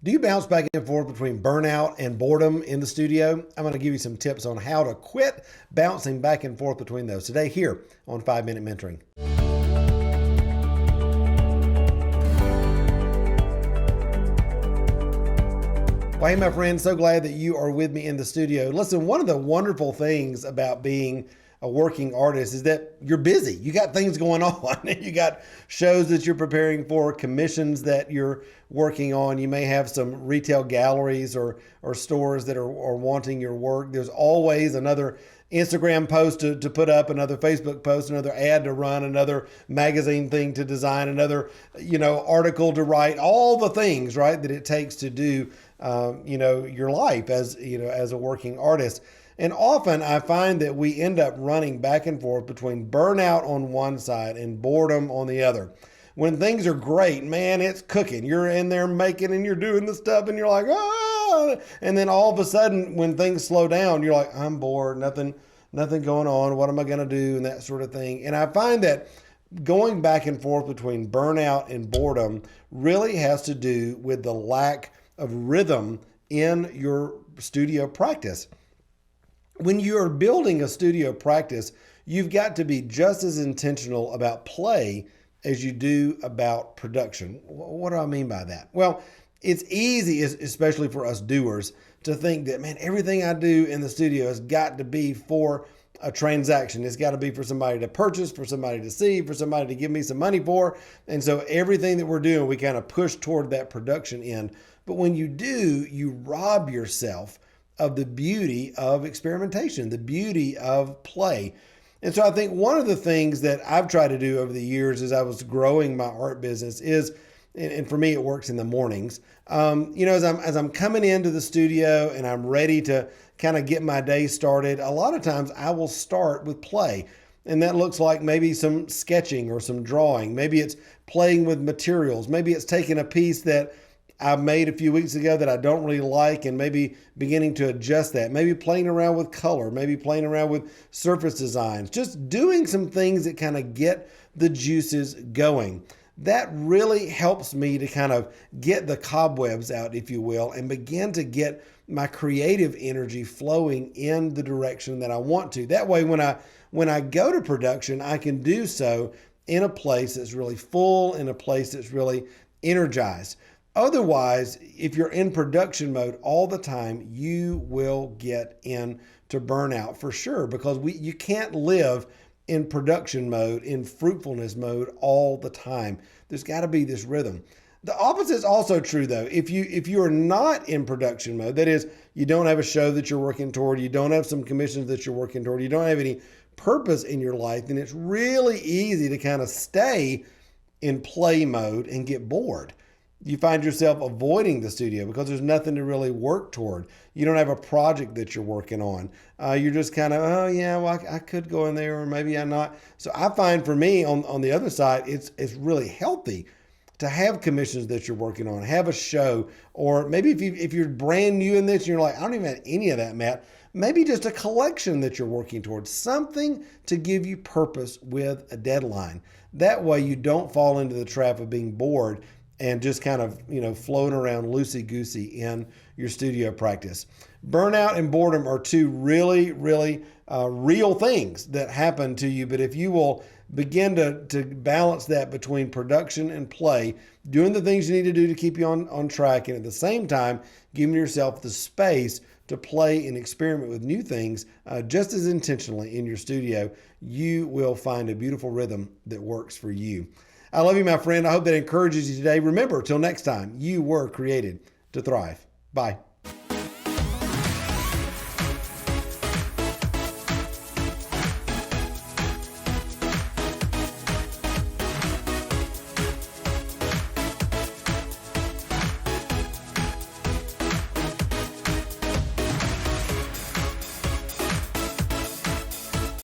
Do you bounce back and forth between burnout and boredom in the studio? I'm going to give you some tips on how to quit bouncing back and forth between those today here on 5 Minute Mentoring. Well, hey, my friend, so glad that you are with me in the studio. Listen, one of the wonderful things about being a working artist is that you're busy. You got things going on. You got shows that you're preparing for, commissions that you're working on. You may have some retail galleries or stores that are wanting your work. There's always another Instagram post to put up, another Facebook post, another ad to run, another magazine thing to design, another, article to write, all the things, right, that it takes to do, your life as a working artist. And often I find that we end up running back and forth between burnout on one side and boredom on the other. When things are great, man, it's cooking. You're in there making and you're doing the stuff and you're like, ah. And then all of a sudden when things slow down, you're like, I'm bored, nothing going on. What am I going to do? And that sort of thing. And I find that going back and forth between burnout and boredom really has to do with the lack of rhythm in your studio practice. When you're building a studio practice, you've got to be just as intentional about play as you do about production. What do I mean by that? Well, it's easy, especially for us doers, to think that, man, everything I do in the studio has got to be for a transaction. It's got to be for somebody to purchase, for somebody to see, for somebody to give me some money for. And so everything that we're doing, we kind of push toward that production end. But when you do, you rob yourself of the beauty of experimentation, the beauty of play. And so I think one of the things that I've tried to do over the years as I was growing my art business is, and for me, it works in the mornings, as I'm coming into the studio and I'm ready to kind of get my day started, a lot of times I will start with play. And that looks like maybe some sketching or some drawing. Maybe it's playing with materials. Maybe it's taking a piece that I made a few weeks ago that I don't really like and maybe beginning to adjust that. Maybe playing around with color, maybe playing around with surface designs, just doing some things that kind of get the juices going. That really helps me to kind of get the cobwebs out, if you will, and begin to get my creative energy flowing in the direction that I want to. That way, when I go to production, I can do so in a place that's really full, in a place that's really energized. Otherwise, if you're in production mode all the time, you will get into burnout for sure, because you can't live in production mode, in fruitfulness mode all the time. There's got to be this rhythm. The opposite is also true though. If you are not in production mode, that is, you don't have a show that you're working toward, you don't have some commissions that you're working toward, you don't have any purpose in your life, then it's really easy to kind of stay in play mode and get bored. You find yourself avoiding the studio because there's nothing to really work toward. You don't have a project that you're working on. You're just kind of, oh yeah, well, I could go in there or maybe I'm not. So I find for me on the other side, it's really healthy to have commissions that you're working on, have a show, or maybe if you're brand new in this and you're like, I don't even have any of that, Matt, maybe just a collection that you're working towards, something to give you purpose with a deadline. That way you don't fall into the trap of being bored and just kind of, floating around loosey-goosey in your studio practice. Burnout and boredom are two really, really real things that happen to you. But if you will begin to balance that between production and play, doing the things you need to do to keep you on track, and at the same time, giving yourself the space to play and experiment with new things just as intentionally in your studio, you will find a beautiful rhythm that works for you. I love you, my friend. I hope that encourages you today. Remember, till next time, you were created to thrive. Bye.